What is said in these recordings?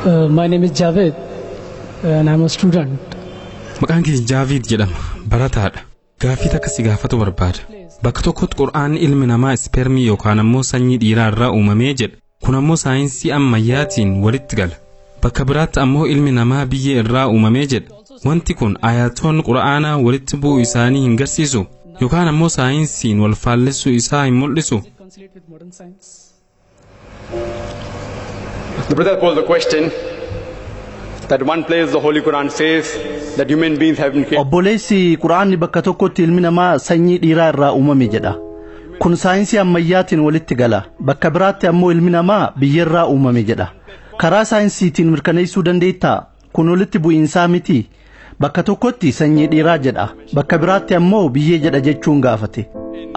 My name is Javed and I'm a student. Maqaan kee Javid jedhama. Barataadha. Gaaffii takka si gaafatu barbaada. Bakka tokkotti Qur'aanni ilmi namaa spermii yookaan ammoo sanyii dhiiraa irraa uumamee jedha. Kun ammoo saayinsii ammayyaatiin walitti gala. Bakka biraatti ammoo ilmi namaa biyyee irraa uumamee jedha. Wanti kun ayatoonni Qur'aanaa walitti bu'uu isaanii hin garsiisu yookaan ammoo saayinsiin wal faallessuu isaa hin mul'isu. The brother posed the question that one place the Holy Quran says that human beings have been created. Obboleessi Qur'aanni bakka tokkotti ilmi namaa sanyii dhiiraa irraa uumame jedha. Kun saayinsii ammayyaatiin walitti gala. Bakka biraatti ammoo ilmi namaa biyyee irraa uumame jedha. Karaa saayinsiitiin mirkaneessuu dandeettaa? Kun walitti bu'iinsaa miti. Bakka tokkotti sanyii dhiiraa jedha. Bakka biraatti ammoo biyyee jedha jechuun gaafate.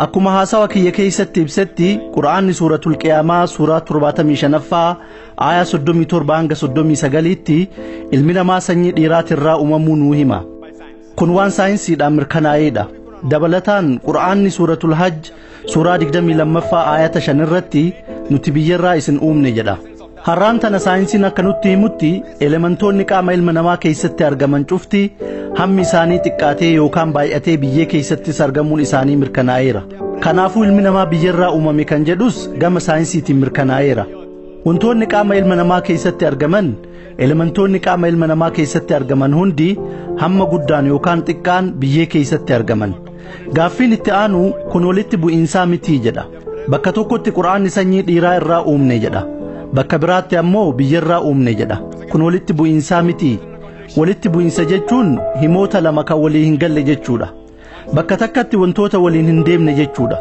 Akkuma haasawa kiyya keessatti ibsetti Qur'aanni suuratul Qiyaamaa suuraa 75ffaa aayaa 37 hanga 39tti ilmi namaa sanyii dhiiraatirraa uumamuu nuu hima. Kun waan saayinsiidhaan mirkanaa'eedha. Dabalataan Qur'aanni suuratul Hajj suuraa 22ffaa aayata 5 irratti nuti biyyerraa isin uumne jedha. Har'aan tana saayinsiin akka nutti himutti elementoonni qaama ilma namaa keessatti argaman cufti hammi isaanii xiqqaatee yookaan baay'atee biyyee keessattis argamuun isaanii mirkanaa'eera. Kanaafuu ilmi namaa biyyerraa uumame kan jedhus gama saayinsiitiin mirkanaa'eera. Wantoonni qaama ilma namaa keessatti argaman elementoonni qaama ilma namaa keessatti argaman hundi hamma guddaan yookaan xiqqaan biyyee keessatti argaman. Gaaffiin itti aanu kun walitti bu'iinsaa miti jedha. Bakka tokkotti Qur'aanni sanyii dhiiraa irraa uumne jedha. Bakka biraatti ammoo biyyerraa uumne jedha. Kun walitti bu'iinsaa miti. Walitti bu'iinsa jechuun himoota lama kan walii hin galle jechuudha. Bakka takkatti wantoota waliin hin deemne jechuudha.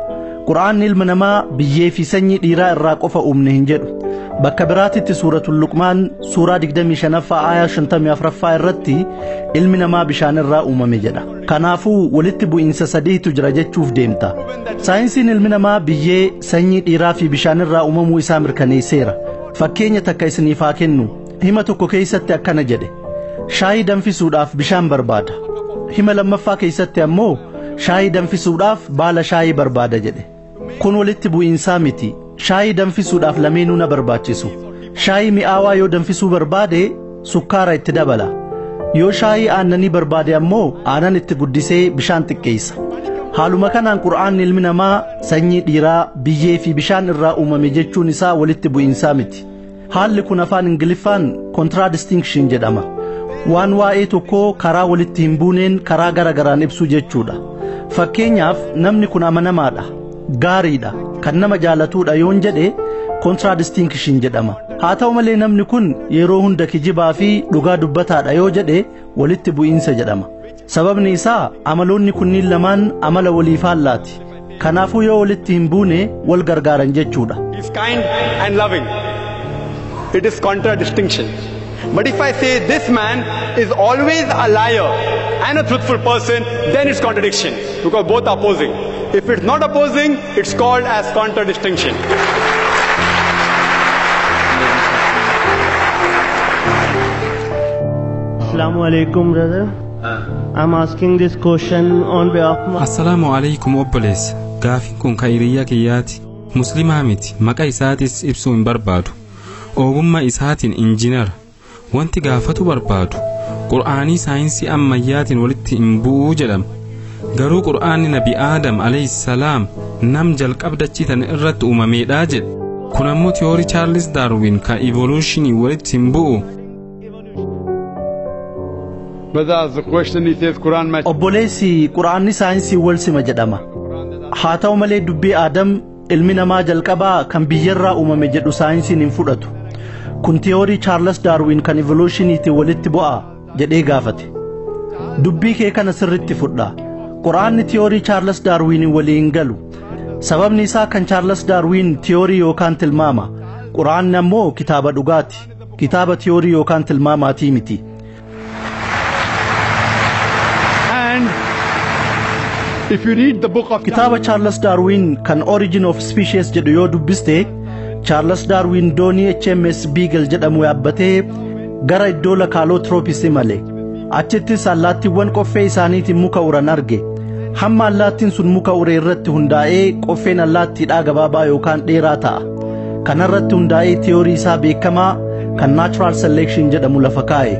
Qur'aanni ilma namaa biyyee fi sanyii dhiiraa irraa qofa uumne hin jedhu. Bakka biraatitti suuratul Luqmaan suuraa 25ffaa aayaa 54ffaa irratti ilmi namaa bishaan irraa uumame jedha. Kanaafuu walitti bu'iinsa sadiitu jira jechuuf deemta. Saayinsiin ilmi namaa biyyee, sanyii dhiiraa fi bishaan irraa uumamuu isaa mirkaneesseera. Fakkeenya takka isiniif haa kennu. Hima tokko keessatti akkana jedhe. Shaayii danfisuudhaaf bishaan barbaada. Hima lammaffaa keessatti ammoo shaayii danfisuudhaaf baala shaayii barbaada jedhe. Kun walitti bu'iinsaa miti. Shaayii danfisuudhaaf lameenuu na barbaachisu. Shaayii mi'aawaa yoo danfisuu barbaade sukkaara itti dabala. Yoo shaayii aannanii barbaade ammoo aanan itti guddisee bishaan xiqqeessa. Haaluma kanaan Qur'aanni ilmi namaa sanyii dhiiraa, biyyee fi bishaan irraa uumame jechuun isaa walitti bu'iinsaa miti. Haalli kun afaan Ingiliffaan contradistinction jedhama. Waan waa'ee tokkoo karaa walitti hin buuneen karaa garagaraan ibsuu jechuudha. Fakkeenyaaf namni kun amanamaadha, gaariidha, kan nama jaalatuudha yoon jedhe contradistinction jedhama. Haa ta'u malee namni kun yeroo hunda kijibaa fi dhugaa dubbataadha yoo jedhe walitti bu'iinsa jedhama. Sababni isaa amaloonni kunniin lamaan amala walii faallaati. Kanaafuu yoo walitti hin buune wal gargaaran jechuudha. He is kind and loving. It is contradistinction. But if I say this man is always a liar and a truthful person, then it's contradiction because both are opposing. If it's not opposing, it's called as contradistinction. Assalamu alaikum, brother. I'm asking this question on behalf of... Assalamu alaikum obboleessa. Gaaffiin kun kaayiriyyaa kiyyaati. Muslimaa miti. Maqaa isaatis ibsuu hin barbaadu. Ogummaa isaatiin injiinara. Wanti gaafatu barbaadu. Qur'aanii saayinsii ammayyaatiin walitti hin bu'uu jedhama. Garuu Qur'aanni Nabi Aadam alayhissalaam nam jalqabdachiitan irratti uumameedhaa jedha. Kun ammoo tiyoorii Chaarlis Daarwin kan evolutionii walitti hin bu'u. Obboleessi Qur'aanni saayinsii wal sima jedhama. Haa ta'u malee dubbii Aadam ilmi namaa jalqabaa kan biyyerraa uumame jedhu saayinsiin hin fudhatu. Kun tiyoorii Chaarlis Daarwin kan evolushiniitiin walitti bu'a jedhee gaafate. Dubbii kee kana sirritti fudha. Qur'aanni tiyoorii Chaarlis Daarwin waliin galu. Sababni isaa kan Chaarlis Daarwin tiyoorii yookaan tilmaama. Qur'aanni ammoo kitaaba dhugaati. Kitaaba tiyoorii yookaan tilmaamaatii miti. If you read the book of Kitaaba Chaarlis Daarwin kan Origin of Species jedhu yoo dubbiste, Chaarlis Daarwin doonii HMS Beagle jedhamu yaabbatee gara iddoo lakaaloo Troopis imale. Achittis allaattiiwwan qoffee isaaniitiin muka uran arge. Hamma allaattiin sun muka ure irratti hundaa'ee qoffeen allaattiidhaa gabaabaa yookaan dheeraa ta'a. Kanarratti hundaa'ee tiyoorii isaa beekamaa kan natural selection jedhamu lafa kaa'e.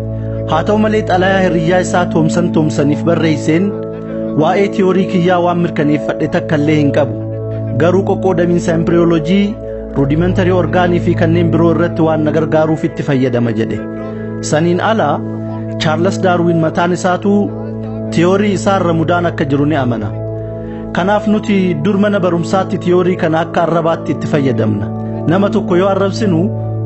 Haa ta'u malee xalayaa hiriyyaa isaa toomsaniif barreesseen waa'ee tiyoorii kiyyaa waan mirkaneeffadhe takka illee hin qabu. Garuu qoqqoodamiinsa embriyoolojii, rudimentary orgaanii fi kanneen biroo irratti waan na gargaaruuf itti fayyadama jedhe. Saniin ala Charles Darwin mataan isaatu tiyoorii isaarra mudaan akka jiru ni amana. Kanaaf nuti dur mana barumsaatti tiyoorii kana akka arrabaatti itti fayyadamna. Nama tokko yoo arrabsinu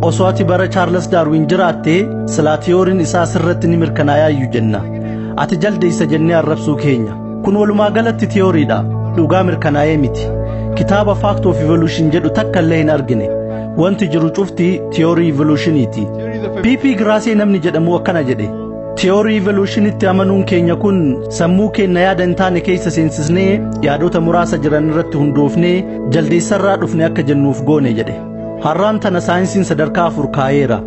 osoo ati bara Charles Darwin jiraattee silaa tiyooriin isaa sirratti ni mirkanaayaa jenna. Ati jaldeessa jennee arrabsuu keenya. Kun walumaa galatti tiyooriidha, dhugaa mirkanaa'ee miti. Kitaaba Fact of Evolution jedhu takka illee hin argine. Wanti jiru cufti tiyoorii evolutioniiti. PP Gracie namni jedhamu akkana jedhe. Tiyoorii evolutionitti amanuun keenya kun sammuu keenya yaada hin taane keessa seensisnee yaadota muraasa jiran irratti hundoofnee jaldeessarraa dhufne akka jennuuf goone jedhe. Har'aan tana saayinsiin sadarkaa 4 kaa'eera.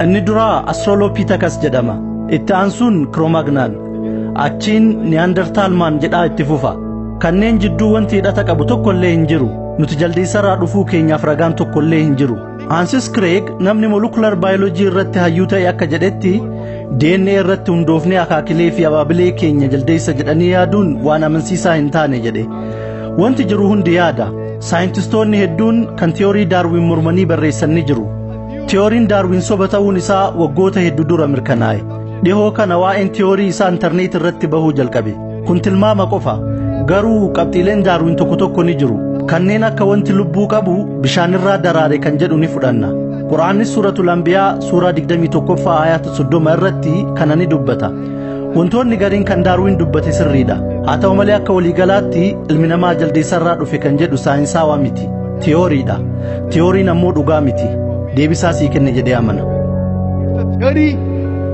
Inni duraa Australopithecus jedhama. Itti aansuun Cro-Magnon. Achiin Neanderthaalman jedhaa itti fufa. Kanneen jidduu wanti hidhata qabu tokko illee hin jiru. Nuti jaldeessarraa dhufuu keenyaaf ragaan tokko illee hin jiru. Francis Crick namni molecular biology irratti hayyuu ta'e akka jedhetti DNA irratti hundoofnee akaakilee fi abaabilee keenya jaldeessa jedhanii yaaduun waan amansiisaa hin taane jedhe. Wanti jiru hundi yaada. Saayintistoonni hedduun kan tiyoorii Darwin mormanii barreessan ni jiru. Tiyooriin Darwin soba ta'uun isaa waggoota hedduu dura mirkanaa'e. Dhihoo kana waa'een tiyoorii isaa intarneet irratti bahuu jalqabe. Kun tilmaama qofa. Garuu qabxiileen Darwin tokko tokko ni jiru. Kanneen akka wanti lubbuu qabu bishaanirraa daraare kan jedhu ni fudhanna. Quraannis suuratul Anbiyaa suuraa 21ffaa ayata 30 irratti kana ni dubbata. Wantoonni gariin kan Darwin dubbate sirriidha. Haa ta'u malee akka waliigalaatti ilmi namaa jaldeessarraa dhufe kan jedhu saayinsaawaa miti. Tiyooriidha. Tiyooriin ammoo dhugaa miti. Deebisaa sii kenne jedhee amana. Theory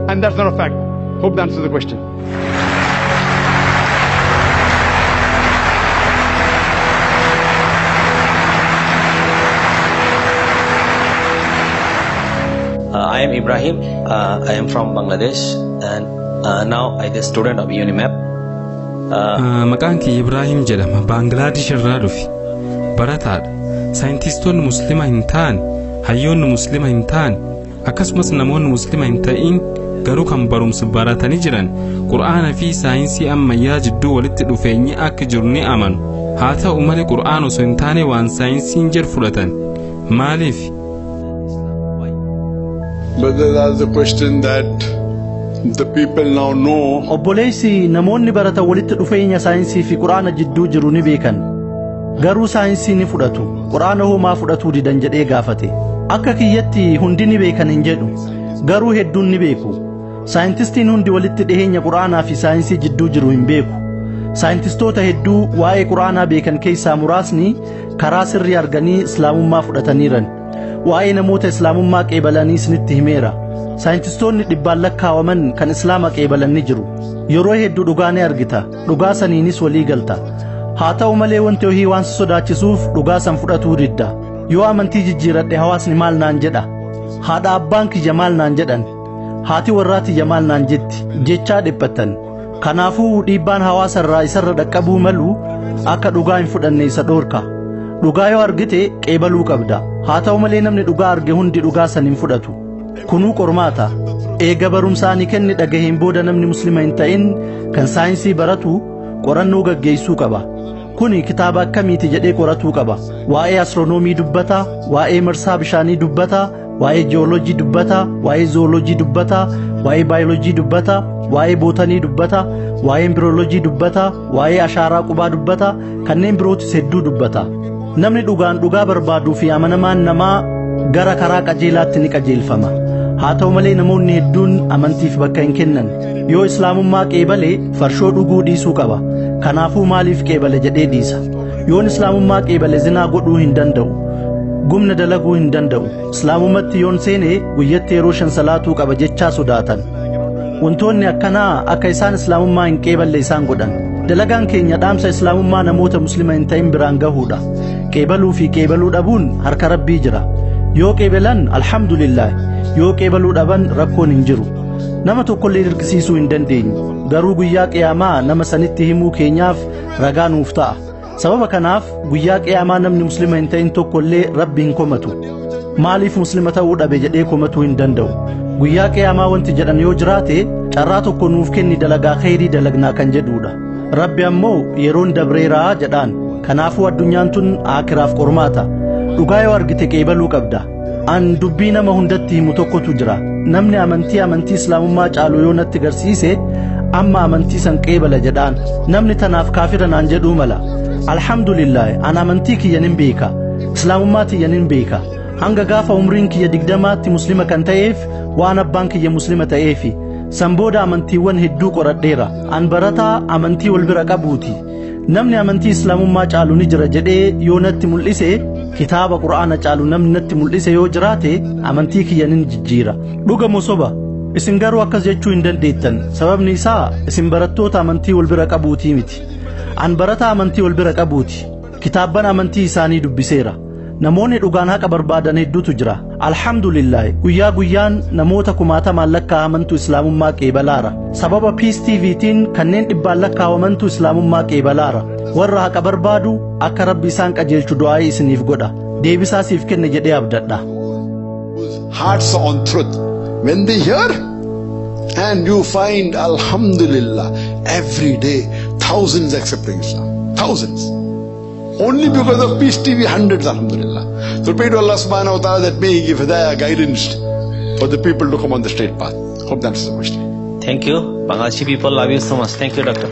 and that's not a fact. Hope that answers the question. I am Ibrahim. I am from Bangladesh and now I am a student of UNIMAP. Maqaan kiyya Ibrahim jedhama. Bangladesh irraa dhufe. Barataadha. Saayintistoonni Muslima hin taane, hayyoonni Muslima hin taane, akkasumas namoonni Muslima hin ta'in garuu kan barumsa baratanii jiran Qur'aana fi saayinsii ammayyaa jidduu walitti dhufeenyi akka jiru ni amanu. Haa ta'u malee Qur'aan osoo hin taane waan saayinsiin jedhu fudhatan. Maaliif? But that's the question that the people now know. Obboleessi namoonni barata walitti dhufeenya saayinsii fi Qur'aana jidduu jiru ni beekan. Garuu saayinsii ni fudhatu. Qur'aana homaa fudhatuu didan jedhee gaafate. Akka kiyyatti hundi ni beekan hin jedhu. Garuu hedduun ni beeku. Saayintistiin hundi walitti dhiheenya Qur'aanaa fi saayinsii jidduu jiru hin beeku. Saayintistoota hedduu waa'ee Qur'aanaa beekan keessaa muraasni karaa sirrii arganii Islaamummaa fudhataniiran. Waa'ee namoota Islaamummaa qeebalanii isinitti himeera. Saayintistoonni dhibbaan lakkaawaman kan Islaama qeebalan ni jiru. Yeroo hedduu dhugaa ni argita. Dhugaa saniinis walii galta. Haa ta'u malee wanti ohii waan sodaachisuuf dhugaa san fudhatuu didda. Yoo amantii jijjiiradhe hawaasni maal naan jedha? Haadha abbaan kiyya maal naan jedhan? Haati warraa tiyya maal naan jetti? Jechaa dhiphatan. Kanaafuu dhiibbaan hawaasa irraa isarra dhaqqabuu malu akka dhugaa hin fudhanne isa dhoorka. Dhugaa yoo argite qeebaluu qabda. Haa ta'u malee namni dhugaa arge hundi dhugaa san hin fudhatu. Kunuu qormaata. Eega barumsaanii kenni dhagaheen booda namni Muslima hin ta'in kan saayinsii baratu qorannoo gaggeessuu qaba. Kuni kitaaba akkamiiti jedhee qoratuu qaba. Waa'ee astronoomii dubbata, waa'ee marsaa bishaanii dubbata, waa'ee jiyooloojii dubbata, waa'ee zooloojii dubbata, waa'ee baayoloojii dubbata, waa'ee bootanii dubbata, waa'ee embriyooloojii dubbata, waa'ee ashaaraa qubaa dubbata, kanneen birootis hedduu dubbata. Namni dhugaan dhugaa barbaaduu fi amanamaan namaa gara karaa qajeelaatti ni qajeelfama. Haa ta'u malee namoonni hedduun amantiif bakka hin kennan. Yoo Islaamummaa qeebale farshoo dhuguu dhiisuu qaba. Kanaafuu maaliif qeebale jedhee dhiisa. Yoon Islaamummaa qeebale zinaa godhuu hin danda'u. Gumna dalaguu hin danda'u. Islaamummaatti yoon seene guyyatti yeroo 5 salaatuu qaba jechaa sodaatan. Wantoonni akkanaa akka isaan Islaamummaa hin qeeballe isaan godhan. Dalagaan keenya dhaamsa Islaamummaa namoota Muslima hin ta'in biraan gahuudha. Qeebaluu fi qeebaluu dhabuun harka Rabbii jira. Yoo qeebalan alhamdulillah, yoo qeebaluu dhaban rakkoon hin jiru. Nama tokkollee dirqisiisuu hin dandeenyu. Garuu guyyaa qiyaamaa nama sanitti himuu keenyaaf ragaa nuuf ta'a. Sababa kanaaf guyyaa qiyaamaa namni Muslima hin ta'in tokkollee Rabbi hin komatu. maaliif muslima ta'uu dhabe jedhee komatuu hin danda'u. Guyyaa qiyaamaa wanti jedhan yoo jiraate carraa tokko nuuf kenni dalagaa khayrii dalagnaa kan jedhuudha. Rabbi ammoo yeroon dabreeraa jedhaan. Kanaafuu addunyaan tun aakiraaf qormaata. Dhugaa yoo argite qeebaluu qabda. An dubbii nama hundatti himu tokkotu jira. Namni amantii islaamummaa caalu yoo natti garsiise amma amantii san qeebala jedhaan. Namni tanaaf kaafira naan jedhuu mala. Alhamdulillah an amantii kiyyan hin beeka. Islaamummaa tiyyan hin beeka. Hanga gaafa umriin kiyya 20tti muslima kan ta'eef waan abbaan kiyya muslima ta'eefi. San booda amantiiwwan hedduu qoradheera. An barataa amantii wal bira qabuuti. Namni amantii islaamummaa caalu ni jira jedhee yoo natti mul'ise kitaaba quraana caalu namni natti mul'ise yoo jiraate amantii kiyyan hin jijjiira. Dhugamoo soba isin garuu akkas jechuu hin dandeettan. Sababni isaa isin barattoota amantii wal bira qabuutii miti. An barataa amantii wal bira qabuuti. Kitaabban amantii isaanii dubbiseera. Namoonni dhugaan haqa barbaadan hedduutu jira. Alhamdulillah guyyaa guyyaan namoota kumaatamaan lakkaa'amantu islaamummaa qeebalaara. Sababa Peace TVtiin kanneen dhibbaan lakkaa'amantu islaamummaa qeebalaara. Warra haqa barbaadu akka Rabbi isaan qajeelchu du'aa isiniif godha. Deebisaa siif kenne jedhee abdadha. Hearts on truth. When they hear and you find alhamdulillah every day thousands accepting Islam. Thousands. Only because of Peace TV, hundreds, alhamdulillah. So pray to Allah subhanahu wa ta'ala that may He give hidayah, guidance for the people to come on the straight path. Hope that answers the question. Thank you. Bangladeshi people love you so much. Thank you, doctor.